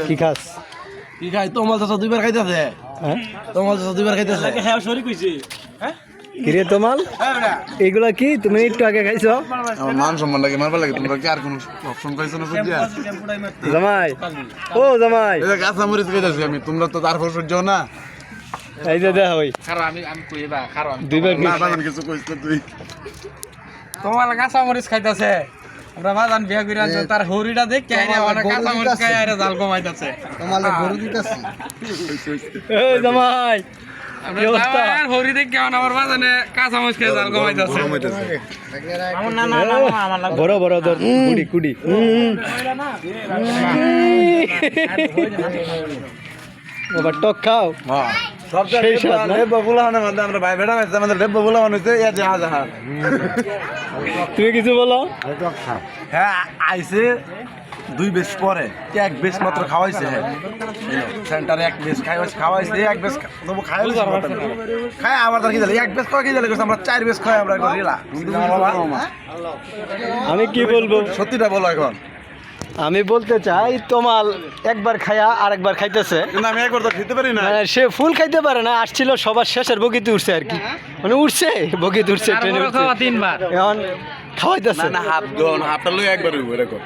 কি খাস? কি খাই তোমাল চাচা দুইবার খাইতেছে। হ্যাঁ তোমাল চাচা দুইবার খাইতেছে। কিরে তোমাল এগুলা কি তুমি একটু আগে খাইছো? আমার মান সম্মান লাগে মারবার লাগে তোমরা কি আর কোন অপশন পাইছো না বুঝিয়া জামাই ও জামাই এই যে কাঁচা মরিচ খাইতেছি আমি তোমরা তো তারপর সহ্য না এই যে দেখ ওই খারো আমি কইবা খারো আমি দুইবার না বাগান কিছু কইছ না তুই তোমার কাঁচা মরিচ খাইতেছে। আমরা বাজান বিয়া করে আনছো তার হরিটা দেখ কে আরে অনেক কাঁচা মরিচ খাই আরে জাল কমাইতাছে। তোমালে গরু দিতেছি এই জামাই আমরা তার হরি দেখ কেমন আমার বাজানে কাঁচা মরিচ খাই জাল কমাইতাছে। বড় বড় ধর কুড়ি কুড়ি বাবা টক খাও সব সেই স্বাদ না? বগুলা মানে মধ্যে আমরা ভাই বেটা হইছে আমাদের দেব বগুলা মানে হইছে ইয়া জাহাজ হ্যাঁ তুমি কিছু বলো? হ্যাঁ আইছে দুই বেশ পরে এক বেশ মাত্র খাওয়াইছে সেন্টারে এক বেশ খাওয়াইছে এক বেশ তবু খাই আবার তার কি জানি এক বেশ কয় কি জানি আমরা চার বেশ খাই আমরা একবার রিলা আমি কি বলবো? সত্যিটা বলো এখন আমি বলতে চাই তোমাল একবার খায়া আর একবার খাইতেছে কিন্তু আমি একবার তো খেতে পারি না মানে সে ফুল খাইতে পারে না, আসছিল সবার শেষের বগিতে উঠছে আর কি, মানে উঠছে বগিতে উঠছে ট্রেনে উঠছে তিনবার এখন খাওয়াইতেছে না হাফটা লই একবার এরকম